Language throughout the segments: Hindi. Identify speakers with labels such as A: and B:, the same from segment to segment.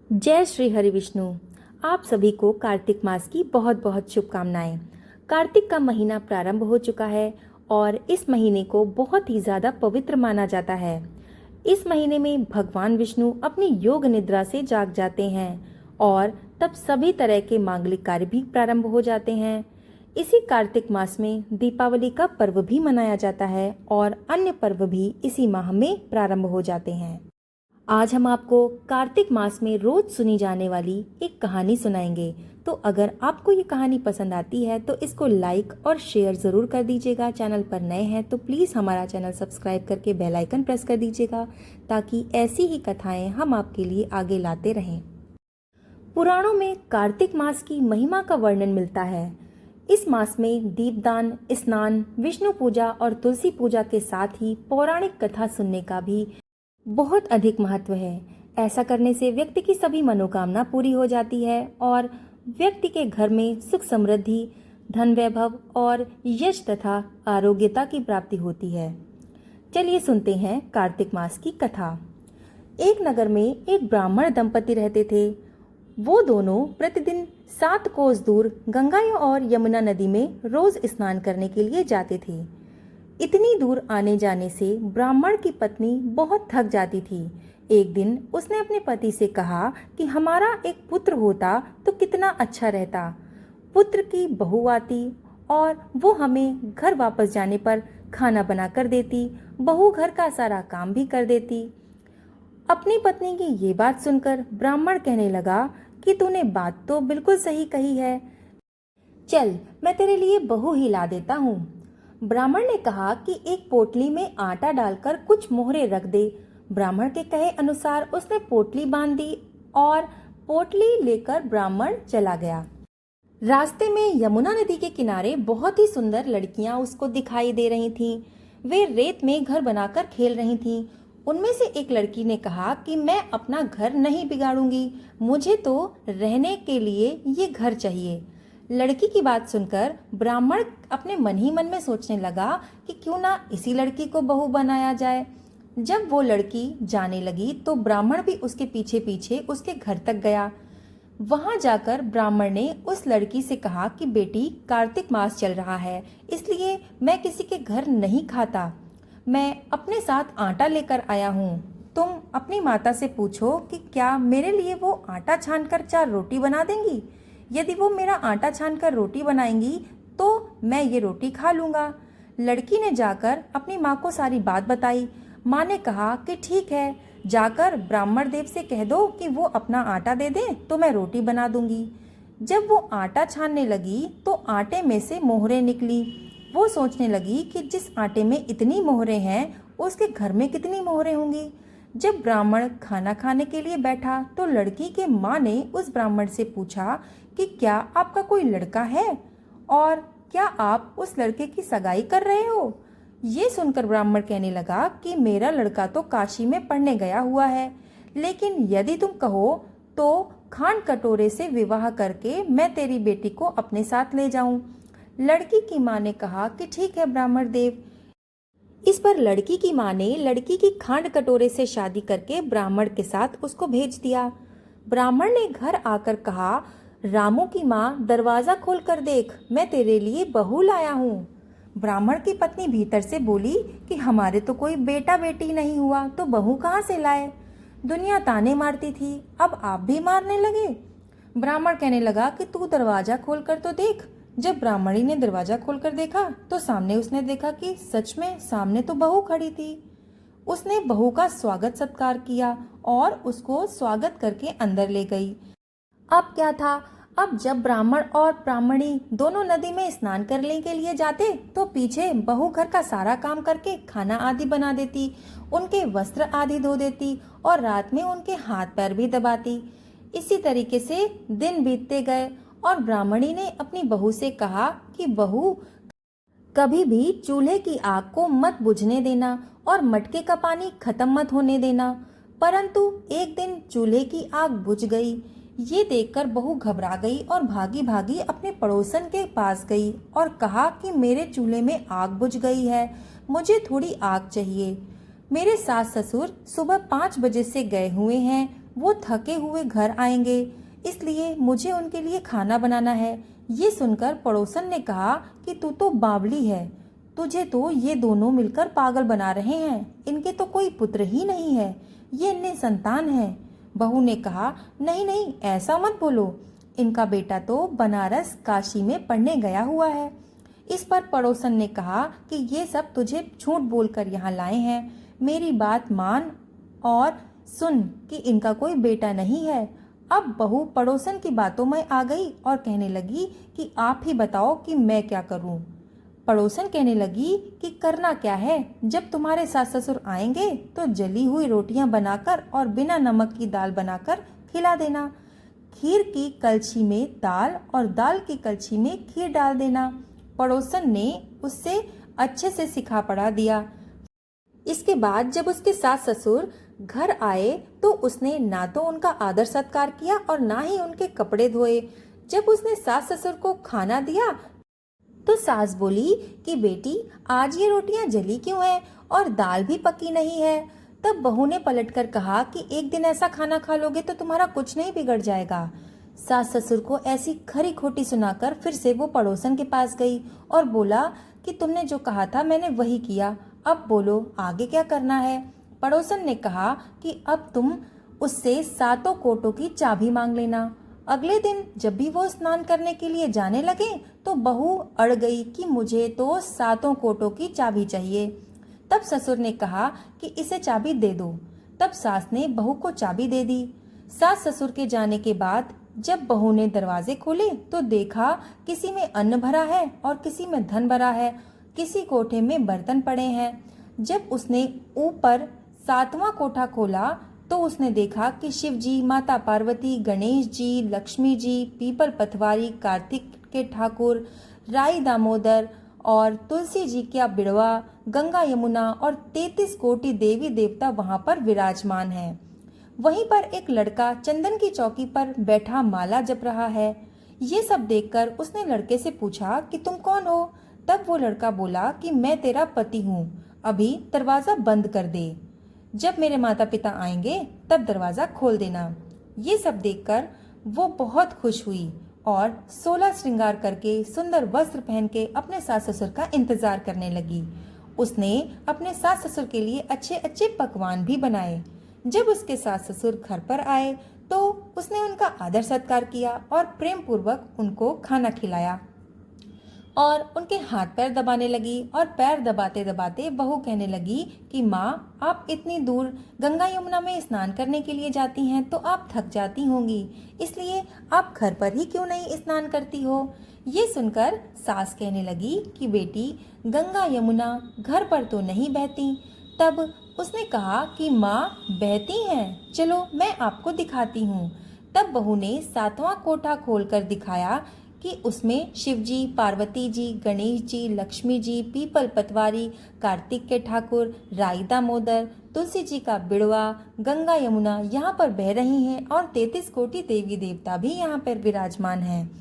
A: जय श्री हरि विष्णु। आप सभी को कार्तिक मास की बहुत बहुत शुभकामनाएं। कार्तिक का महीना प्रारंभ हो चुका है और इस महीने को बहुत ही ज़्यादा पवित्र माना जाता है। इस महीने में भगवान विष्णु अपनी योग निद्रा से जाग जाते हैं और तब सभी तरह के मांगलिक कार्य भी प्रारंभ हो जाते हैं। इसी कार्तिक मास में दीपावली का पर्व भी मनाया जाता है और अन्य पर्व भी इसी माह में प्रारंभ हो जाते हैं। आज हम आपको कार्तिक मास में रोज सुनी जाने वाली एक कहानी सुनाएंगे। तो अगर आपको ये कहानी पसंद आती है तो इसको लाइक और शेयर ज़रूर कर दीजिएगा। चैनल पर नए हैं तो प्लीज़ हमारा चैनल सब्सक्राइब करके बेल आइकन प्रेस कर दीजिएगा ताकि ऐसी ही कथाएं हम आपके लिए आगे लाते रहें। पुराणों में कार्तिक मास की महिमा का वर्णन मिलता है। इस मास में दीपदान, स्नान, विष्णु पूजा और तुलसी पूजा के साथ ही पौराणिक कथा सुनने का भी बहुत अधिक महत्व है। ऐसा करने से व्यक्ति की सभी मनोकामना पूरी हो जाती है और व्यक्ति के घर में सुख समृद्धि, धन वैभव और यश तथा आरोग्यता की प्राप्ति होती है। चलिए सुनते हैं कार्तिक मास की कथा। एक नगर में एक ब्राह्मण दंपति रहते थे। वो दोनों प्रतिदिन 7 कोस दूर गंगा और यमुना नदी में रोज स्नान करने के लिए जाते थे। इतनी दूर आने जाने से ब्राह्मण की पत्नी बहुत थक जाती थी। एक दिन उसने अपने पति से कहा कि हमारा एक पुत्र होता तो कितना अच्छा रहता। पुत्र की बहू आती और वो हमें घर वापस जाने पर खाना बना कर देती, बहू घर का सारा काम भी कर देती। अपनी पत्नी की ये बात सुनकर ब्राह्मण कहने लगा कि तूने बात तो बिल्कुल सही कही है, चल मैं तेरे लिए बहू ही ला देता हूँ। ब्राह्मण ने कहा कि एक पोटली में आटा डालकर कुछ मोहरे रख दे। ब्राह्मण के कहे अनुसार उसने पोटली बांध दी और पोटली लेकर ब्राह्मण चला गया। रास्ते में यमुना नदी के किनारे बहुत ही सुंदर लड़कियां उसको दिखाई दे रही थीं। वे रेत में घर बनाकर खेल रही थीं। उनमें से एक लड़की ने कहा कि मैं अपना घर नहीं बिगाड़ूंगी, मुझे तो रहने के लिए ये घर चाहिए। लड़की की बात सुनकर ब्राह्मण अपने मन ही मन में सोचने लगा कि क्यों ना इसी लड़की को बहू बनाया जाए। जब वो लड़की जाने लगी तो ब्राह्मण भी उसके पीछे पीछे उसके घर तक गया। वहां जाकर ब्राह्मण ने उस लड़की से कहा कि बेटी, कार्तिक मास चल रहा है, इसलिए मैं किसी के घर नहीं खाता। मैं अपने साथ आटा लेकर आया हूँ। तुम अपनी माता से पूछो कि क्या मेरे लिए वो आटा छानकर 4 रोटी बना देंगी। यदि वो मेरा आटा छानकर रोटी बनाएंगी तो मैं ये रोटी खा लूँगा। लड़की ने जाकर अपनी माँ को सारी बात बताई। माँ ने कहा कि ठीक है, जाकर ब्राह्मण देव से कह दो कि वो अपना आटा दे दे तो मैं रोटी बना दूंगी। जब वो आटा छानने लगी तो आटे में से मोहरें निकली। वो सोचने लगी कि जिस आटे में इतनी मोहरें हैं उसके घर में कितनी मोहरें होंगी। जब ब्राह्मण खाना खाने के लिए बैठा तो लड़की के माँ ने उस ब्राह्मण से पूछा कि क्या आपका कोई लड़का है और क्या आप उस लड़के की सगाई कर रहे हो। ये सुनकर ब्राह्मण कहने लगा कि मेरा लड़का तो काशी में पढ़ने गया हुआ है, लेकिन यदि तुम कहो तो खान कटोरे से विवाह करके मैं तेरी बेटी को अपने साथ ले जाऊं। लड़की की माँ ने कहा कि ठीक है ब्राह्मण देव। इस पर लड़की की माँ ने लड़की की खांड कटोरे से शादी करके ब्राह्मण के साथ उसको भेज दिया। ब्राह्मण ने घर आकर कहा, रामू की माँ, दरवाजा खोल कर देख, मैं तेरे लिए बहू लाया हूँ। ब्राह्मण की पत्नी भीतर से बोली कि हमारे तो कोई बेटा बेटी नहीं हुआ तो बहू कहाँ से लाए। दुनिया ताने मारती थी, अब आप भी मारने लगे। ब्राह्मण कहने लगा कि तू दरवाजा खोल कर तो देख। जब ब्राह्मणी ने दरवाजा खोलकर देखा तो सामने उसने देखा कि सच में सामने तो बहू खड़ी थी। उसने बहू का स्वागत सत्कार किया और उसको स्वागत करके अंदर ले गई। अब क्या था, अब जब ब्राह्मण और ब्राह्मणी दोनों नदी में स्नान करने के लिए जाते तो पीछे बहू घर का सारा काम करके खाना आदि बना देती, उनके वस्त्र आदि धो देती और रात में उनके हाथ पैर भी दबाती। इसी तरीके से दिन बीतते गए और ब्राह्मणी ने अपनी बहू से कहा कि बहू, कभी भी चूल्हे की आग को मत बुझने देना और मटके का पानी खत्म मत होने देना। परंतु एक दिन चूल्हे की आग बुझ गई। ये देखकर बहू घबरा गई और भागी भागी अपने पड़ोसन के पास गई और कहा कि मेरे चूल्हे में आग बुझ गई है, मुझे थोड़ी आग चाहिए। मेरे सास ससुर सुबह 5 बजे से गए हुए हैं, वो थके हुए घर आएंगे, इसलिए मुझे उनके लिए खाना बनाना है। ये सुनकर पड़ोसन ने कहा कि तू तो बावली है, तुझे तो ये दोनों मिलकर पागल बना रहे हैं। इनके तो कोई पुत्र ही नहीं है, ये निसंतान है। बहू ने कहा, नहीं नहीं, ऐसा मत बोलो, इनका बेटा तो बनारस काशी में पढ़ने गया हुआ है। इस पर पड़ोसन ने कहा कि ये सब तुझे झूठ बोलकर यहाँ लाए हैं। मेरी बात मान और सुन कि इनका कोई बेटा नहीं है। अब बहू पड़ोसन की बातों में आ गई और कहने लगी कि आप ही बताओ कि मैं क्या करूं। पड़ोसन कहने लगी कि करना क्या है, जब तुम्हारे सास ससुर आएंगे तो जली हुई रोटियां बनाकर और बिना नमक की दाल बनाकर खिला देना। खीर की कलछी में दाल और दाल की कलछी में खीर डाल देना। पड़ोसन ने उससे अच्छे से सिखा पढ़ा दिया। इसके बाद जब उसके सास ससुर घर आए तो उसने ना तो उनका आदर सत्कार किया और ना ही उनके कपड़े धोए। जब उसने सास ससुर को खाना दिया तो सास बोली कि बेटी, आज ये रोटियां जली क्यों हैं और दाल भी पकी नहीं है। तब बहू ने पलटकर कहा कि एक दिन ऐसा खाना खा लोगे तो तुम्हारा कुछ नहीं बिगड़ जाएगा। सास ससुर को ऐसी खरी खोटी सुनाकर फिर से वो पड़ोसन के पास गई और बोला कि तुमने जो कहा था मैंने वही किया, अब बोलो आगे क्या करना है। पड़ोसन ने कहा कि अब तुम उससे 7 कोटों की चाबी मांग लेना। अगले दिन जब भी वो स्नान करने के लिए जाने लगे तो बहू अड़ गई कि मुझे तो 7 कोटों की चाबी चाहिए। तब ससुर ने कहा कि इसे चाबी दे दो। तब सास ने बहू को चाबी दे दी। सास ससुर के जाने के बाद जब बहू ने दरवाजे खोले तो देखा किसी में अन्न भरा है और किसी में धन भरा है, किसी कोठे में बर्तन पड़े हैं। जब उसने ऊपर 7वां कोठा खोला तो उसने देखा कि शिव जी, माता पार्वती, गणेश जी, लक्ष्मी जी, पीपल पथवारी, कार्तिक के ठाकुर, राई दामोदर और तुलसी जी का बिड़वा, गंगा यमुना और 33 कोटि देवी देवता वहां पर विराजमान हैं। वहीं पर एक लड़का चंदन की चौकी पर बैठा माला जप रहा है। ये सब देखकर उसने लड़के से पूछा कि तुम कौन हो। तब वो लड़का बोला कि मैं तेरा पति हूँ, अभी दरवाजा बंद कर दे, जब मेरे माता पिता आएंगे तब दरवाजा खोल देना। ये सब देखकर वो बहुत खुश हुई और 16 श्रृंगार करके सुंदर वस्त्र पहन के अपने सास ससुर का इंतजार करने लगी। उसने अपने सास ससुर के लिए अच्छे अच्छे पकवान भी बनाए। जब उसके सास ससुर घर पर आए तो उसने उनका आदर सत्कार किया और प्रेम पूर्वक उनको खाना खिलाया और उनके हाथ पैर दबाने लगी। और पैर दबाते दबाते बहू कहने लगी कि माँ, आप इतनी दूर गंगा यमुना में स्नान करने के लिए जाती हैं तो आप थक जाती होंगी, इसलिए आप घर पर ही क्यों नहीं स्नान करती हो। ये सुनकर सास कहने लगी कि बेटी, गंगा यमुना घर पर तो नहीं बहती। तब उसने कहा कि माँ, बहती हैं, चलो मैं आपको दिखाती हूँ। तब बहू ने 7वां कोठा खोलकर दिखाया कि उसमें शिव जी, पार्वती जी, गणेश जी, लक्ष्मी जी, पीपल पतवारी, कार्तिक के ठाकुर, राई दामोदर, तुलसी जी का बिड़वा, गंगा यमुना यहाँ पर बह रही हैं और 33 कोटि देवी देवता भी यहाँ पर विराजमान हैं।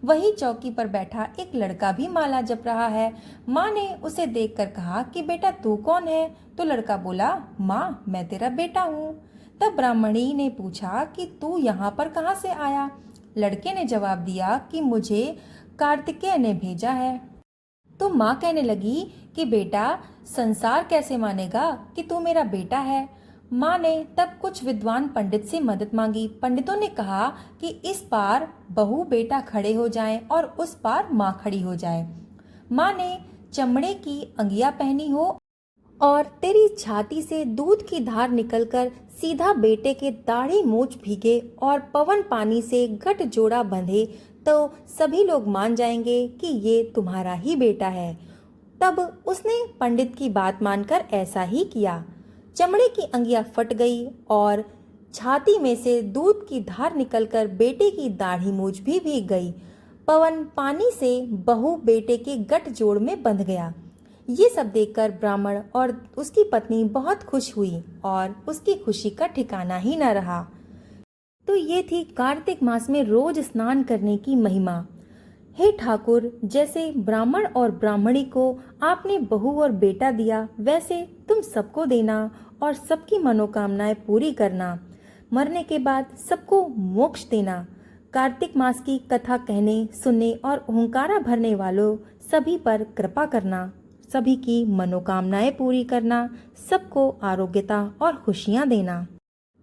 A: वही चौकी पर बैठा एक लड़का भी माला जप रहा है। माँ ने उसे देखकर कहा कि बेटा तू कौन है। तो लड़का बोला, माँ, मैं तेरा बेटा हूँ। तब ब्राह्मणी ने पूछा कि तू यहाँ पर कहाँ से आया। लड़के ने जवाब दिया कि मुझे कार्तिकेय ने भेजा है। तो माँ कहने लगी कि बेटा, संसार कैसे मानेगा कि तू मेरा बेटा है। माँ ने तब कुछ विद्वान पंडित से मदद मांगी। पंडितों ने कहा कि इस पार बहू बेटा खड़े हो जाएं और उस पार माँ खड़ी हो जाए। माँ ने चमड़े की अंगिया पहनी हो और तेरी छाती से दूध की धार निकलकर सीधा बेटे के दाढ़ी मूछ भीगे और पवन पानी से गठ जोड़ा बंधे तो सभी लोग मान जाएंगे कि ये तुम्हारा ही बेटा है। तब उसने पंडित की बात मानकर ऐसा ही किया। चमड़े की अंगिया फट गई और छाती में से दूध की धार निकलकर बेटे की दाढ़ी मूछ भी भीग गई। पवन पानी से बहू बेटे के गठ जोड़ में बंध गया। ये सब देखकर ब्राह्मण और उसकी पत्नी बहुत खुश हुई और उसकी खुशी का ठिकाना ही न रहा। तो ये थी कार्तिक मास में रोज स्नान करने की महिमा। हे ठाकुर, जैसे ब्राह्मण और ब्राह्मणी को आपने बहू और बेटा दिया, वैसे तुम सबको देना और सबकी मनोकामनाएं पूरी करना। मरने के बाद सबको मोक्ष देना, कार्तिक मास की कथा कहने, सुनने और हुंकारा भरने वालों सभी पर कृपा करना, सभी की मनोकामनाएं पूरी करना, सबको आरोग्यता और खुशियां देना।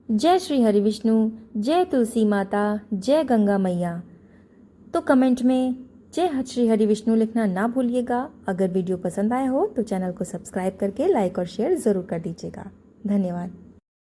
A: जय श्री हरि विष्णु, जय तुलसी माता, जय गंगा मैया। तो कमेंट में जय श्री हरि विष्णु लिखना ना भूलिएगा। अगर वीडियो पसंद आया हो तो चैनल को सब्सक्राइब करके लाइक और शेयर ज़रूर कर दीजिएगा। धन्यवाद।